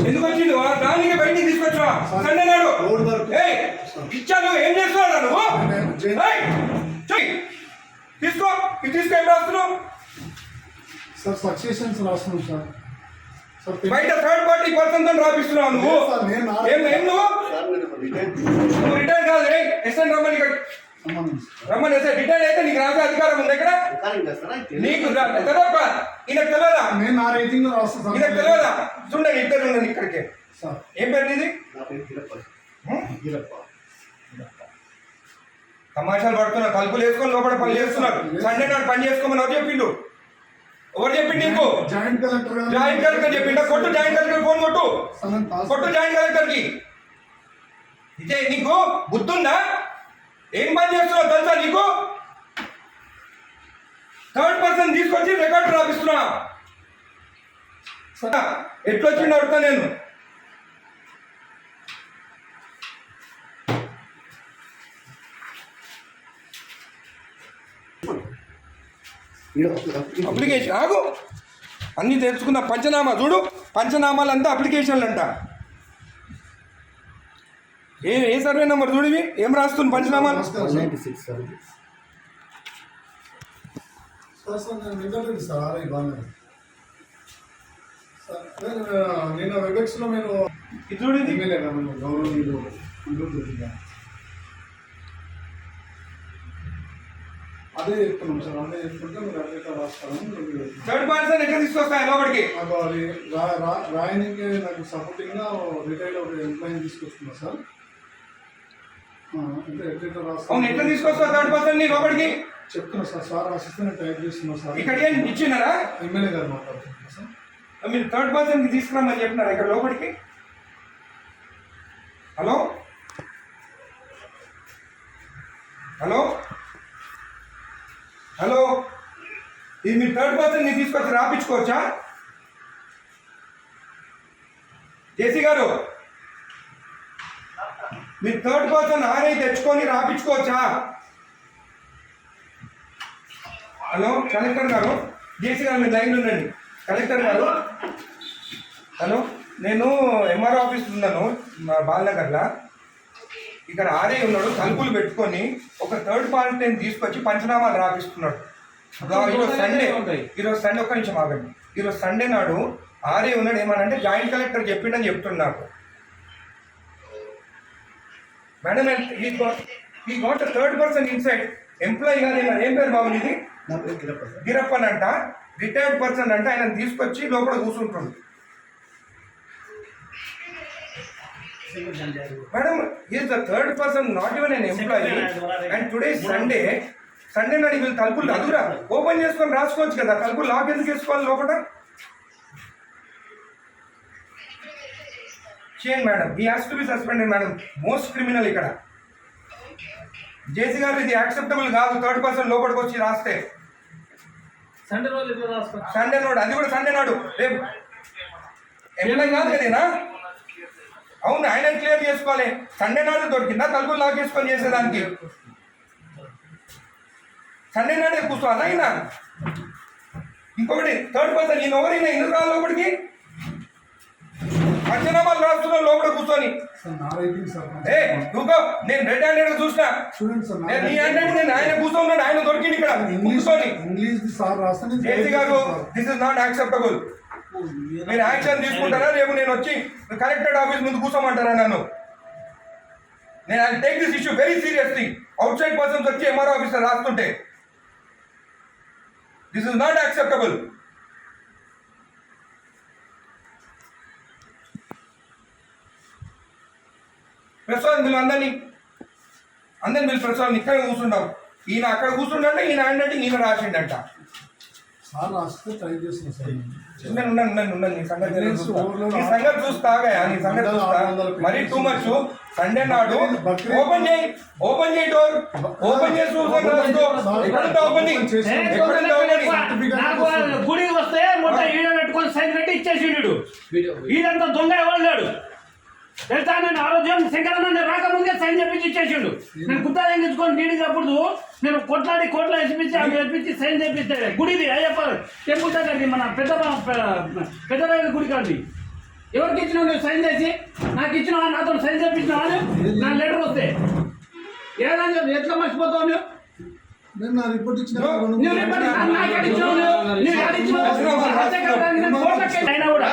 ఎందుకు వచ్చింది దానికి బయటికి తీసుకొచ్చా సండే నాడు ఇచ్చాను. ఏం చేస్తున్నావు నువ్వు? తీసుకో తీసుకో. ఏం రాస్తున్నావు సార్? సక్సెషన్స్ రాస్తున్నాం సార్. బయట థర్డ్ పార్టీ పర్సన్ తో రాపిస్తున్నావు నువ్వు. నువ్వు రిటైర్ కాదు. ఎస్ఎన్ రమ్మని ఇక్కడ రమ్మని ఎస్ఐ రిటైర్ అయితే నీకు రాసే అధికారం ఉంది ఇక్కడ. నీకు తెలియదా? ఈయనకు తెలియదా? ఈయనకు తెలియదా? చూడండి ఇద్దరు ఉండండి ఇక్కడికి. ఏం పేరు ఇది? తమాషాలు పడుతున్నా. తలుపులు వేసుకొని లోపల పని చేస్తున్నారు. సండే నాడు పని చేసుకోమని ఎవరు చెప్పిండు? ఎవరు చెప్పిండు నీకు? జాయింట్ కలెక్టర్ చెప్పిండా? కొట్టు జాయింట్ కలెక్టర్ ఫోన్ కొట్టు. జాయింట్ కలెక్టర్ కి. ఇదే నీకు బుద్ధుందా? ఏం పని చేస్తున్నావు తెలుసా నీకు? థర్డ్ పర్సన్ తీసుకొచ్చి రికార్డు రాపిస్తున్నా. ఎట్లొచ్చిండు అడుగుతా నేను. అప్లికేషన్ ఆగు. అన్నీ తెలుసుకున్న పంచనామా చూడు. పంచనామాలంతా అప్లికేషన్లు అంట. ఏ సర్వే నెంబర్ చూడివి? ఏం రాస్తుంది పంచనామాలు? నేను వెబెక్స్లో నేను చూడండి. అదే చెప్తున్నాం సార్. అదే చెప్తుంటే మీరు అట్లా రాస్తాను. థర్డ్ పర్సన్ ఎక్కడ తీసుకొస్తాయి లోపలికి? రాయనికి నాకు సపోర్టింగ్గా రిటైల్ ఒక ఎంప్లాయీని తీసుకొస్తున్నా సార్. అంటే ఎట్లా రాస్తాను? ఎట్లా తీసుకొస్తావు థర్డ్ పర్సన్ లోపలికి? చెప్తున్నా సార్. సార్ రాసిస్తే నేను టైప్ చేస్తున్నా సార్. ఇక్కడ ఏం ఇచ్చినారా? ఎమ్మెల్యే గారు మాట్లాడుతున్నా సార్. మీరు థర్డ్ పర్సన్కి తీసుకురామని చెప్పినారా ఇక్కడ లోపలికి? హలో హలో హలో, ఇది మీరు థర్డ్ పర్సన్ని తీసుకొచ్చి రాపించుకోవచ్చా? జేసీ గారు, మీరు థర్డ్ పర్సన్ ఆర్ఐ తెచ్చుకొని రాపించుకోవచ్చా? హలో కలెక్టర్ గారు, జేసీ గారు మీరు లైన్లో ఉండండి. కలెక్టర్ గారు, హలో, నేను ఎంఆర్ఓ ఆఫీస్ ఉన్నాను మా బాలనగర్లో. ఇక్కడ ఆర్ఐ ఉన్నాడు, తలుపులు పెట్టుకొని ఒక థర్డ్ పార్టీని తీసుకొచ్చి పంచనామాలు రాపిస్తున్నాడు. ఈరోజు సండే ఒక్క నిమిషం ఆగండి. ఈరోజు సండే నాడు ఆర్ఐ ఉన్నాడు. ఏమనంటే జాయింట్ కలెక్టర్ చెప్పిండని చెప్తున్నాడు. మేడం ఈ got third person inside employee కాదు. ఏం పేరు బాబు ఇది? గిరప్పన్ అంట. రిటైర్డ్ పర్సన్ అంటే ఆయన తీసుకొచ్చి లోపల కూర్చుంటుంది. Madam, he is the third person, not even an employee. And today is Sunday. Sunday నాడు వీళ్ళు తలుపులు అదురా ఓపెన్ చేసుకొని రాసుకోవచ్చు కదా. తలుపులు లాక్ ఎందుకు వేసుకోవాలి లోపల? చేయండి madam. He has to be suspended madam. Most criminal ఇక్కడ. జేసీ గారు, ఇది యాక్సెప్టబుల్ కాదు. థర్డ్ పర్సన్ లోపలికి వచ్చి రాస్తే సండే నాడు, అది కూడా సండే నాడు. రేపు ఎంప్లాయీ కాదు కదేనా? అవును, ఆయన క్లియర్ చేసుకోవాలి. సండే నాడు దొరికిందా తలుపులు లాక్ చేసుకొని చేసేదానికి? సండే నాడే కూర్చోవాలా ఆయన? ఇంకొకటి థర్డ్ పర్సన్ ఈయన ఎవరైనా ఎందుకు రాలి లోపలికి? పంచనామాలు రాస్తున్నావు లోపల కూర్చొని. నువ్వు నేను రెడ్ హ్యాండెడ్ చూసినా. నేను నీ హ్యాండెడ్ నేను ఆయన కూర్చోన్నాడు. ఆయన దొరికింది ఇక్కడ కూర్చొని. జేసీ గారు, దిస్ ఇస్ నాట్ యాక్సెప్టబుల్. మీరు యాక్షన్ తీసుకుంటారా? రేపు నేను వచ్చి కలెక్టరేట్ ఆఫీస్ ముందు కూర్చోమంటారా నన్ను? నేను I take this issue very seriously. Outside persons వచ్చి ఎంఆర్ఓ ఆఫీసర్ రాస్తుంటే this is not acceptable. Prasad మీరు అందరినీ మీరు ప్రసాద్ ఇక్కడ కూర్చుంటాం. ఈయన అక్కడ కూర్చుంటే ఈయన హ్యాండ్ ఈయన రాసిండంట. నీ సంగతి చూస్తాగా. నీ సంగతి చూస్తా. మరీ టూ మచ్. సండే నాడు ఓపెన్ చేయి డోర్. ఓపెన్ చేసి గుడికి వస్తే మొత్తం ఈడ పెట్టుకొని సైన్ పెట్టి ఇచ్చేసిండు. ఇదంతా దొంగ ఎవరు లేడు. తెలుసా నేను ఆరోగ్యం శంకరన్న రాకముందే సైన్ చెప్పించి ఇచ్చేసిండు. నేను గుత్తా తెంగించుకొని డీడీ అప్పుడు నేను కోట్ల వేసిపించి అవి వేపించి సైన్ చేపిస్తే గుడిది అయ్యప్ప టెంపుల్ దగ్గరది మన పెద్దరాయల గుడి కాదు. ఎవరికి ఇచ్చినావు నువ్వు సైన్ చేసి? నాకు ఇచ్చినావా? నాతో సైన్ చేపించినావా? నా లెటర్ వస్తే ఏదని చెప్పి ఎట్లా మర్చిపోతావు నువ్వు? నేను నా రిపోర్ట్ ఇచ్చిన నువ్వు రిపోర్ట్ నాకు ఎడిచ్చినావు? నువ్వు ఎడిచ్చినావు? అయినా కూడా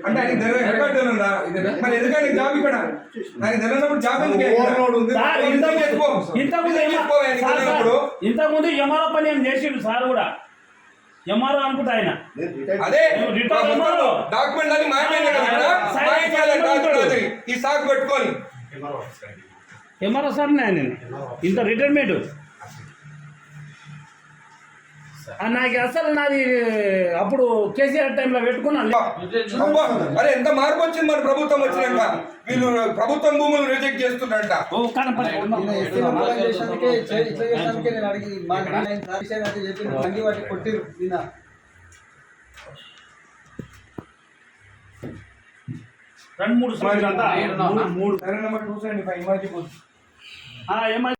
అంటే ఆయనకి రికార్డు ఉందా? మరి ఎందుకంటే జాబ్ ఇక్కడ ఆయనకి తెలియనప్పుడు జాబ్ ఎందుకు ఇంతకుముందు ఎంఆర్ఓ పని ఏం చేసిండు సార్ కూడా. ఎంఆర్ఓ అనుకుంటా ఆయన. అదే డాక్యుమెంట్ అని మాయమైంది కదా, ఈ సాకు పెట్టుకొని ఎంఆర్ఓ సార్ నేను ఇంత రిటైర్మెంట్ నాకు అసలు నాది అప్పుడు కేసీఆర్ టైంలో పెట్టుకున్నాను. అరే ఎంత మార్పు వచ్చింది మన ప్రభుత్వం వచ్చినాక. వీళ్ళు ప్రభుత్వం భూములు రిజెక్ట్ చేస్తున్నారంట. రెండు మూడు నెంబర్ 275 ఏమై